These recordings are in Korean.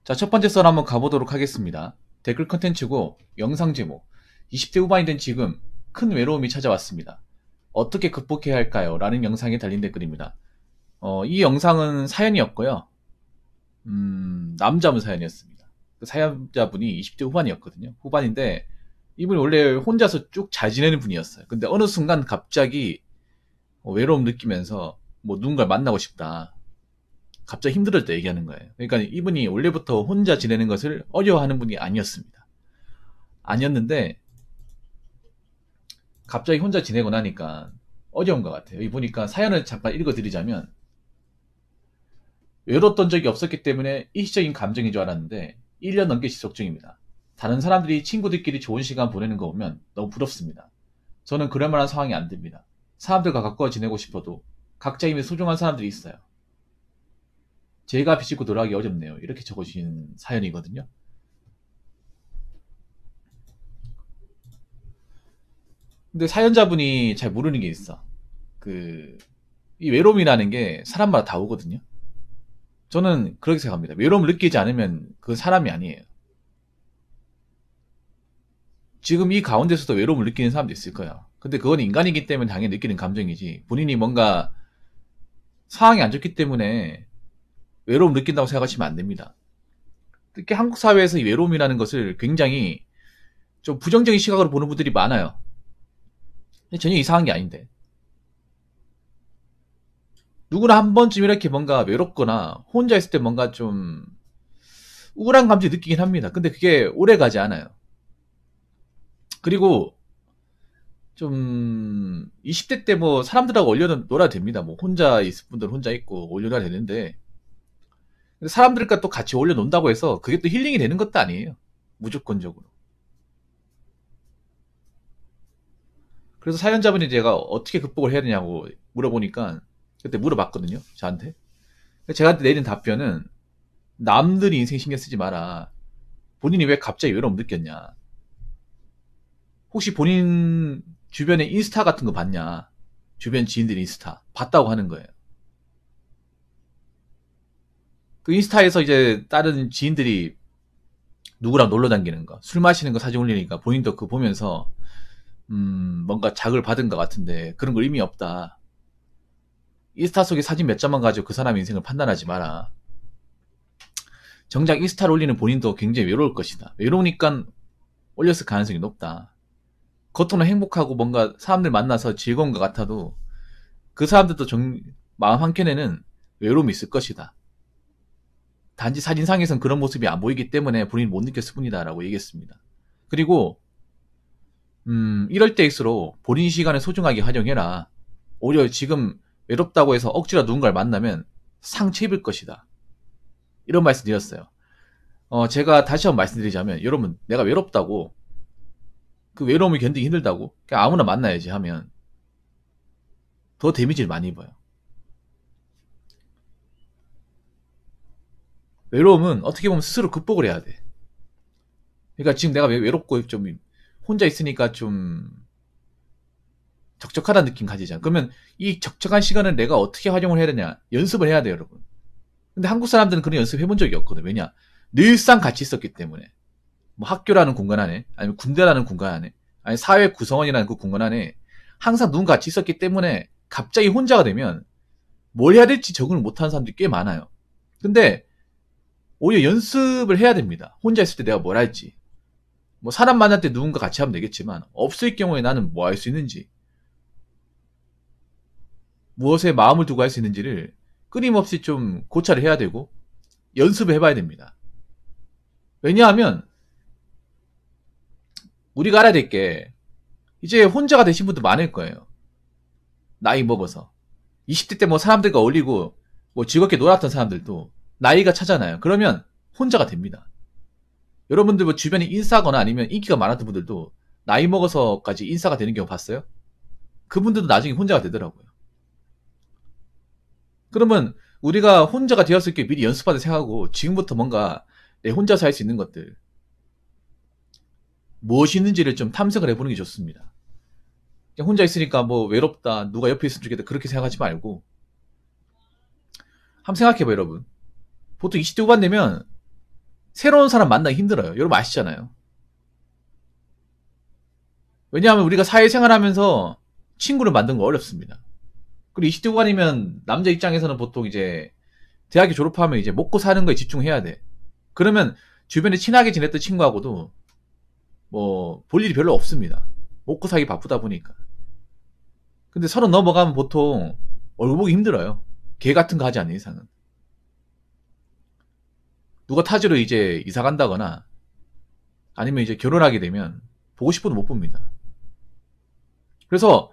자, 첫 번째 썰 한번 가보도록 하겠습니다. 댓글 컨텐츠고 영상 제목 20대 후반이 된 지금 큰 외로움이 찾아왔습니다. 어떻게 극복해야 할까요? 라는 영상에 달린 댓글입니다. 이 영상은 사연이었고요. 남자분 사연이었습니다. 그 사연자분이 20대 후반이었거든요. 후반인데 이분이 원래 혼자서 쭉 잘 지내는 분이었어요. 근데 어느 순간 갑자기 외로움 느끼면서 뭐 누군가를 만나고 싶다. 갑자기 힘들을 때 얘기하는 거예요. 그러니까 이분이 원래부터 혼자 지내는 것을 어려워하는 분이 아니었습니다. 아니었는데 갑자기 혼자 지내고 나니까 어려운 것 같아요. 여기 보니까 사연을 잠깐 읽어드리자면, 외로웠던 적이 없었기 때문에 일시적인 감정인 줄 알았는데 1년 넘게 지속 중입니다. 다른 사람들이 친구들끼리 좋은 시간 보내는 거 보면 너무 부럽습니다. 저는 그럴 만한 상황이 안 됩니다. 사람들과 가까워 지내고 싶어도 각자 이미 소중한 사람들이 있어요. 제가 비집고 돌아가기 어렵네요. 이렇게 적어주신 사연이거든요. 근데 사연자분이 잘 모르는 게 있어. 이 외로움이라는 게 사람마다 다 오거든요. 저는 그렇게 생각합니다. 외로움을 느끼지 않으면 그건 사람이 아니에요. 지금 이 가운데서도 외로움을 느끼는 사람도 있을 거야. 근데 그건 인간이기 때문에 당연히 느끼는 감정이지, 본인이 뭔가 상황이 안 좋기 때문에 외로움 느낀다고 생각하시면 안 됩니다. 특히 한국 사회에서 이 외로움이라는 것을 굉장히 좀 부정적인 시각으로 보는 분들이 많아요. 전혀 이상한 게 아닌데. 누구나 한 번쯤 이렇게 뭔가 외롭거나 혼자 있을 때 뭔가 좀 우울한 감정 느끼긴 합니다. 근데 그게 오래 가지 않아요. 그리고 좀 20대 때 뭐 사람들하고 놀아도 됩니다. 뭐 혼자 있을 분들 혼자 있고 올려놔야 되는데, 사람들과 또 같이 올려놓는다고 해서 그게 또 힐링이 되는 것도 아니에요. 무조건적으로. 그래서 사연자분이 제가 어떻게 극복을 해야 되냐고 물어보니까, 그때 물어봤거든요, 저한테. 제가 내린 답변은, 남들이 인생 신경 쓰지 마라. 본인이 왜 갑자기 외로움 느꼈냐. 혹시 본인 주변에 인스타 같은 거 봤냐. 주변 지인들 인스타 봤다고 하는 거예요. 그 인스타에서 이제 다른 지인들이 누구랑 놀러 다니는 거, 술 마시는 거 사진 올리니까 본인도 그거 보면서 뭔가 자극을 받은 것 같은데 그런 거 의미 없다. 인스타 속에 사진 몇 장만 가지고 그 사람 인생을 판단하지 마라. 정작 인스타를 올리는 본인도 굉장히 외로울 것이다. 외로우니까 올렸을 가능성이 높다. 겉으로는 행복하고 뭔가 사람들 만나서 즐거운 것 같아도 그 사람들도 마음 한켠에는 외로움이 있을 것이다. 단지 사진상에선 그런 모습이 안 보이기 때문에 본인이 못 느꼈을 뿐이다 라고 얘기했습니다. 그리고 이럴 때일수록 본인 시간을 소중하게 활용해라. 오히려 지금 외롭다고 해서 억지로 누군가를 만나면 상처 입을 것이다. 이런 말씀 드렸어요. 제가 다시 한번 말씀드리자면, 여러분, 내가 외롭다고, 그 외로움을 견디기 힘들다고 그냥 아무나 만나야지 하면 더 데미지를 많이 입어요. 외로움은 어떻게 보면 스스로 극복을 해야 돼. 그러니까 지금 내가 외롭고 좀 혼자 있으니까 좀 적적하다는 느낌 가지잖아. 그러면 이 적적한 시간을 내가 어떻게 활용을 해야 되냐? 연습을 해야 돼요, 여러분. 근데 한국 사람들은 그런 연습 해본 적이 없거든. 왜냐? 늘상 같이 있었기 때문에. 뭐 학교라는 공간 안에, 아니면 군대라는 공간 안에, 아니 사회 구성원이라는 그 공간 안에 항상 누군가 같이 있었기 때문에 갑자기 혼자가 되면 뭘 해야 될지 적응을 못하는 사람들이 꽤 많아요. 근데 오히려 연습을 해야 됩니다. 혼자 있을 때 내가 뭘 할지. 뭐 사람 만날 때 누군가 같이 하면 되겠지만, 없을 경우에 나는 뭐 할 수 있는지, 무엇에 마음을 두고 할 수 있는지를 끊임없이 좀 고찰을 해야 되고 연습을 해봐야 됩니다. 왜냐하면 우리가 알아야 될 게, 이제 혼자가 되신 분도 많을 거예요. 나이 먹어서 20대 때 뭐 사람들과 어울리고 뭐 즐겁게 놀았던 사람들도 나이가 차잖아요. 그러면 혼자가 됩니다. 여러분들 뭐 주변에 인싸거나 아니면 인기가 많았던 분들도 나이 먹어서까지 인싸가 되는 경우 봤어요? 그분들도 나중에 혼자가 되더라고요. 그러면 우리가 혼자가 되었을 게 미리 연습하다 생각하고 지금부터 뭔가 내 혼자서 할 수 있는 것들, 무엇이 있는지를 좀 탐색을 해보는 게 좋습니다. 그냥 혼자 있으니까 뭐 외롭다, 누가 옆에 있으면 좋겠다, 그렇게 생각하지 말고 한번 생각해봐요, 여러분. 보통 20대 후반 되면 새로운 사람 만나기 힘들어요. 여러분 아시잖아요. 왜냐하면 우리가 사회생활 하면서 친구를 만드는 거 어렵습니다. 그리고 20대 후반이면 남자 입장에서는 보통 이제 대학교 졸업하면 이제 먹고 사는 거에 집중해야 돼. 그러면 주변에 친하게 지냈던 친구하고도 뭐 볼 일이 별로 없습니다. 먹고 살기 바쁘다 보니까. 근데 30 넘어가면 보통 얼굴 보기 힘들어요. 개 같은 거 하지 않는 이상은. 누가 타지로 이제 이사 간다거나 아니면 이제 결혼하게 되면 보고 싶어도 못 봅니다. 그래서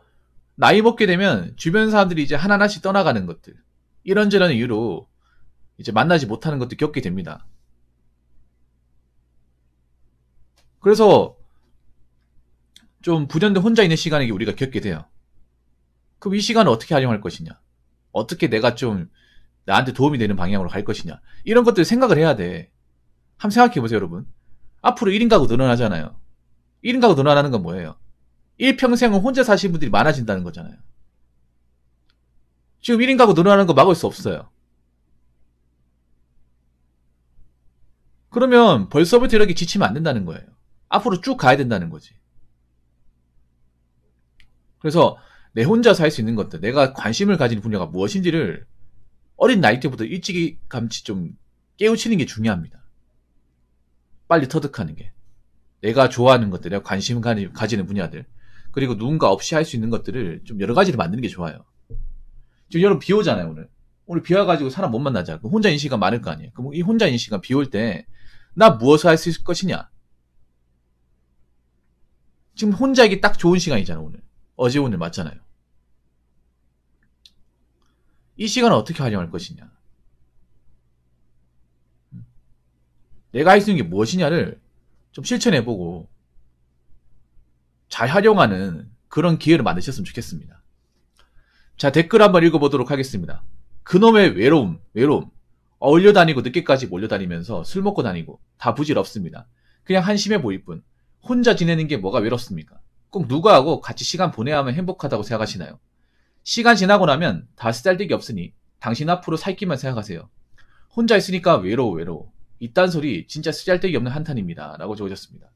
나이 먹게 되면 주변 사람들이 이제 하나하나씩 떠나가는 것들, 이런저런 이유로 이제 만나지 못하는 것도 겪게 됩니다. 그래서 좀 부전된 혼자 있는 시간에 우리가 겪게 돼요. 그럼 이 시간을 어떻게 활용할 것이냐? 어떻게 내가 좀 나한테 도움이 되는 방향으로 갈 것이냐? 이런 것들 생각을 해야 돼. 한번 생각해보세요, 여러분. 앞으로 1인 가구 늘어나잖아요. 1인 가구 늘어나는 건 뭐예요? 일평생은 혼자 사시는 분들이 많아진다는 거잖아요. 지금 1인 가구 늘어나는 거 막을 수 없어요. 그러면 벌써부터 이렇게 지치면 안 된다는 거예요. 앞으로 쭉 가야 된다는 거지. 그래서 내 혼자서 할 수 있는 것들, 내가 관심을 가진 분야가 무엇인지를 어린 나이 때부터 일찌감치 좀 깨우치는 게 중요합니다. 빨리 터득하는 게. 내가 좋아하는 것들, 내가 관심 가지는 분야들, 그리고 누군가 없이 할 수 있는 것들을 좀 여러 가지를 만드는 게 좋아요. 지금 여러분 비 오잖아요, 오늘. 오늘 비 와가지고 사람 못 만나자. 그럼 혼자인 시간 많을 거 아니에요. 그럼 이 혼자인 시간 비 올 때, 나 무엇을 할 수 있을 것이냐? 지금 혼자이기 딱 좋은 시간이잖아, 오늘. 어제 오늘 맞잖아요. 이 시간을 어떻게 활용할 것이냐? 내가 할 수 있는 게 무엇이냐를 좀 실천해보고 잘 활용하는 그런 기회를 만드셨으면 좋겠습니다. 자, 댓글 한번 읽어보도록 하겠습니다. 그놈의 외로움. 어울려 다니고 늦게까지 몰려다니면서 술 먹고 다니고 다 부질없습니다. 그냥 한심해 보일 뿐. 혼자 지내는 게 뭐가 외롭습니까? 꼭 누구하고 같이 시간 보내야만 행복하다고 생각하시나요? 시간 지나고 나면 다 쓰잘데기 없으니 당신 앞으로 살기만 생각하세요. 혼자 있으니까 외로워. 이딴 소리 진짜 쓰잘데기 없는 한탄입니다. 라고 적으셨습니다.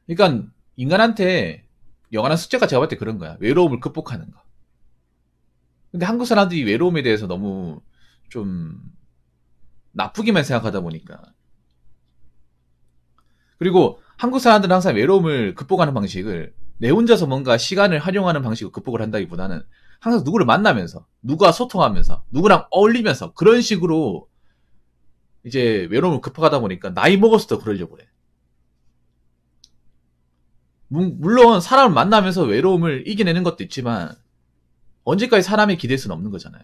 그러니까 인간한테 영원한 숙제가 제가 볼 때 그런 거야. 외로움을 극복하는 거. 근데 한국 사람들이 외로움에 대해서 너무 좀 나쁘게만 생각하다 보니까. 그리고 한국 사람들은 항상 외로움을 극복하는 방식을 내 혼자서 뭔가 시간을 활용하는 방식으로 극복을 한다기보다는 항상 누구를 만나면서, 누구와 소통하면서, 누구랑 어울리면서 그런 식으로 이제 외로움을 극복하다 보니까 나이 먹어서도 그러려고 그래. 물론 사람을 만나면서 외로움을 이겨내는 것도 있지만 언제까지 사람에 기댈 수는 없는 거잖아요.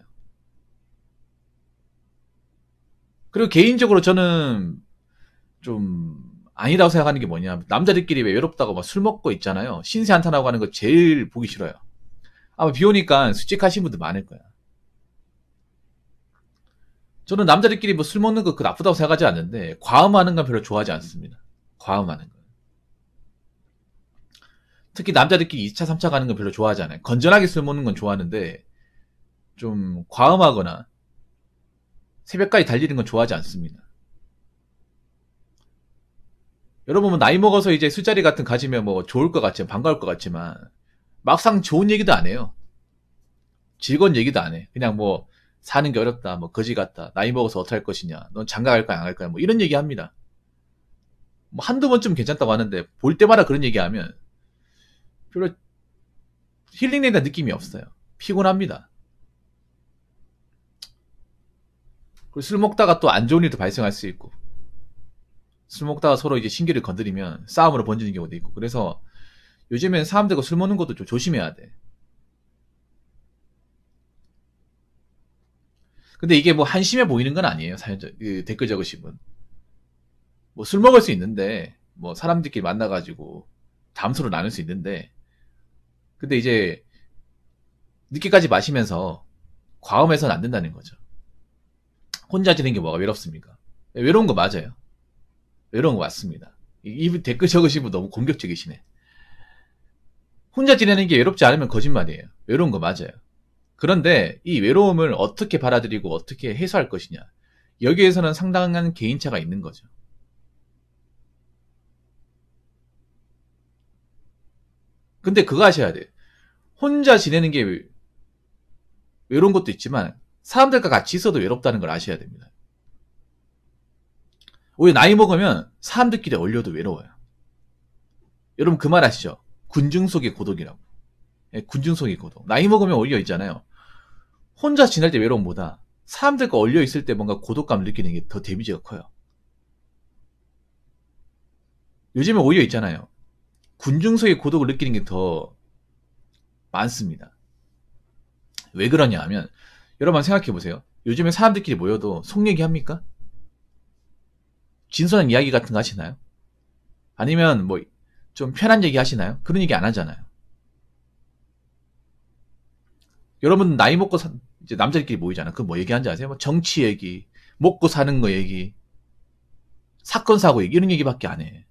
그리고 개인적으로 저는 좀 아니라고 생각하는 게 뭐냐, 남자들끼리 왜 외롭다고 막 술 먹고 있잖아요. 신세 한탄하고 하는 거 제일 보기 싫어요. 아마 비 오니까 수직하신 분들 많을 거야. 저는 남자들끼리 뭐 술 먹는 거 그 나쁘다고 생각하지 않는데 과음하는 건 별로 좋아하지 않습니다. 과음하는 거. 특히 남자들끼리 2차, 3차 가는 건 별로 좋아하지 않아요. 건전하게 술 먹는 건 좋아하는데 좀 과음하거나 새벽까지 달리는 건 좋아하지 않습니다. 여러분 나이 먹어서 이제 술자리 같은 가지면 뭐 좋을 것 같지만 반가울 것 같지만 막상 좋은 얘기도 안 해요. 즐거운 얘기도 안 해. 그냥 뭐 사는 게 어렵다, 뭐 거지 같다, 나이 먹어서 어떻게 할 것이냐, 넌 장가 갈 거야 안 갈 거야, 뭐 이런 얘기 합니다. 뭐 한두 번쯤 괜찮다고 하는데 볼 때마다 그런 얘기하면 별로 힐링된다는 느낌이 없어요. 피곤합니다. 그리고 술 먹다가 또 안 좋은 일도 발생할 수 있고, 술 먹다가 서로 이제 신기를 건드리면 싸움으로 번지는 경우도 있고, 그래서 요즘엔 사람들과 술 먹는 것도 좀 조심해야 돼. 근데 이게 뭐 한심해 보이는 건 아니에요. 그 댓글 적으신 분. 뭐 술 먹을 수 있는데, 뭐 사람들끼리 만나가지고 담소를 나눌 수 있는데, 근데 이제 늦게까지 마시면서 과음해서는 안 된다는 거죠. 혼자 지내는 게 뭐가 외롭습니까? 외로운 거 맞아요. 외로운 거 맞습니다. 이 댓글 적으신 분 너무 공격적이시네. 혼자 지내는 게 외롭지 않으면 거짓말이에요. 외로운 거 맞아요. 그런데 이 외로움을 어떻게 받아들이고 어떻게 해소할 것이냐. 여기에서는 상당한 개인차가 있는 거죠. 근데 그거 아셔야 돼. 혼자 지내는 게 외로운 것도 있지만 사람들과 같이 있어도 외롭다는 걸 아셔야 됩니다. 오히려 나이 먹으면 사람들끼리 어울려도 외로워요. 여러분 그 말 아시죠? 군중 속의 고독이라고. 예, 군중 속의 고독. 나이 먹으면 오히려 있잖아요. 혼자 지낼 때 외로움보다 사람들과 어울려 있을 때 뭔가 고독감을 느끼는 게 더 데미지가 커요. 요즘에 오히려 있잖아요. 군중 속의 고독을 느끼는 게 더 많습니다. 왜 그러냐 하면 여러분 생각해 보세요. 요즘에 사람들끼리 모여도 속 얘기합니까? 진솔한 이야기 같은 거 하시나요? 아니면 뭐 좀 편한 얘기 하시나요? 그런 얘기 안 하잖아요. 여러분 나이 먹고 이제 남자들끼리 모이잖아요. 그 뭐 얘기하는지 아세요? 뭐 정치 얘기, 먹고 사는 거 얘기, 사건 사고 얘기 이런 얘기밖에 안 해.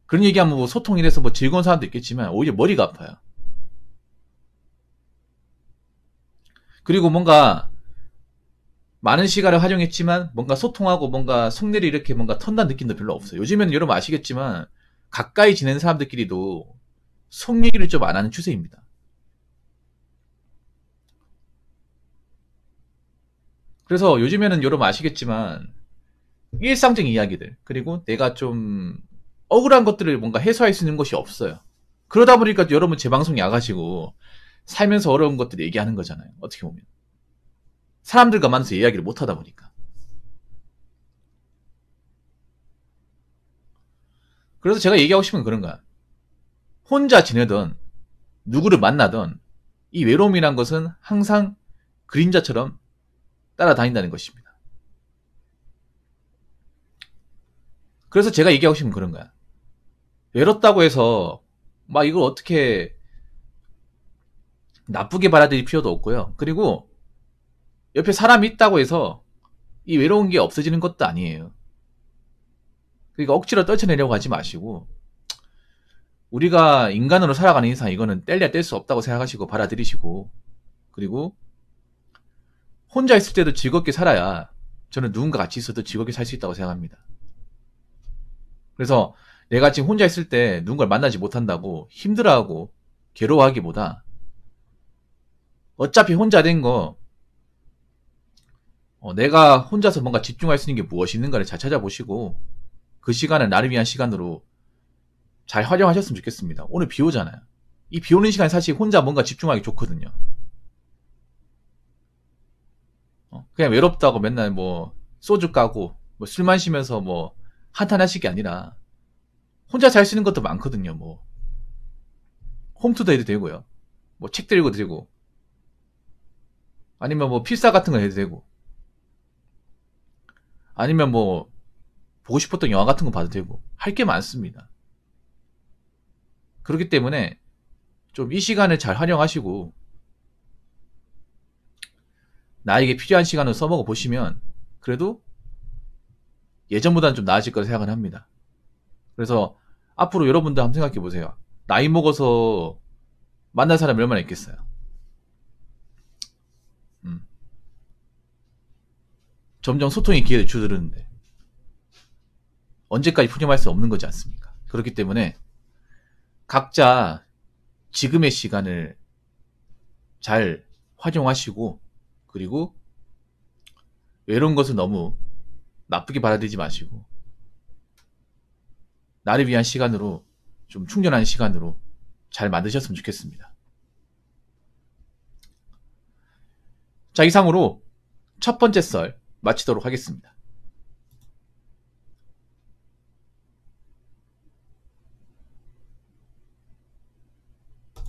그런 얘기하면 뭐 소통이 돼서 뭐 즐거운 사람도 있겠지만 오히려 머리가 아파요. 그리고 뭔가 많은 시간을 활용했지만 뭔가 소통하고 뭔가 속내를 이렇게 뭔가 턴다는 느낌도 별로 없어요. 요즘에는 여러분 아시겠지만 가까이 지내는 사람들끼리도 속 얘기를 좀 안 하는 추세입니다. 그래서 요즘에는 여러분 아시겠지만 일상적인 이야기들 그리고 내가 좀 억울한 것들을 뭔가 해소할 수 있는 것이 없어요. 그러다 보니까 여러분 제 방송 야가시고 살면서 어려운 것들 얘기하는 거잖아요. 어떻게 보면 사람들과 만나서 이야기를 못 하다 보니까. 그래서 제가 얘기하고 싶은 건 그런 거야. 혼자 지내던 누구를 만나던 이 외로움이란 것은 항상 그림자처럼 따라다닌다는 것입니다. 그래서 제가 얘기하고 싶은 건 그런 거야. 외롭다고 해서 막 이걸 어떻게 나쁘게 받아들일 필요도 없고요. 그리고 옆에 사람이 있다고 해서 이 외로운 게 없어지는 것도 아니에요. 그러니까 억지로 떨쳐내려고 하지 마시고 우리가 인간으로 살아가는 이상 이거는 뗄래야 뗄 수 없다고 생각하시고 받아들이시고 그리고 혼자 있을 때도 즐겁게 살아야 저는 누군가 같이 있어도 즐겁게 살 수 있다고 생각합니다. 그래서 내가 지금 혼자 있을 때 누군가를 만나지 못한다고 힘들어하고 괴로워하기보다 어차피 혼자 된 거 내가 혼자서 뭔가 집중할 수 있는 게 무엇이 있는가를 잘 찾아보시고 그 시간을 나를 위한 시간으로 잘 활용하셨으면 좋겠습니다. 오늘 비 오잖아요. 이 비 오는 시간에 사실 혼자 뭔가 집중하기 좋거든요. 그냥 외롭다고 맨날 뭐 소주 까고 뭐 술 마시면서 뭐 한탄 하실 게 아니라 혼자 잘 수 있는 것도 많거든요. 뭐 홈투도 해도 되고요. 뭐 책도 읽어도 되고 아니면 뭐 필사 같은 거 해도 되고 아니면 뭐 보고 싶었던 영화 같은 거 봐도 되고 할 게 많습니다. 그렇기 때문에 좀 이 시간을 잘 활용하시고 나에게 필요한 시간을 써먹어 보시면 그래도 예전보다는 좀 나아질 거라 생각을 합니다. 그래서 앞으로 여러분들 한번 생각해 보세요. 나이 먹어서 만날 사람이 얼마나 있겠어요? 점점 소통의 기회를 줄어드는데 언제까지 푸념할 수 없는 거지 않습니까? 그렇기 때문에 각자 지금의 시간을 잘 활용하시고 그리고 외로운 것을 너무 나쁘게 받아들이지 마시고 나를 위한 시간으로 좀 충전하는 시간으로 잘 만드셨으면 좋겠습니다. 자, 이상으로 첫 번째 썰 마치도록 하겠습니다.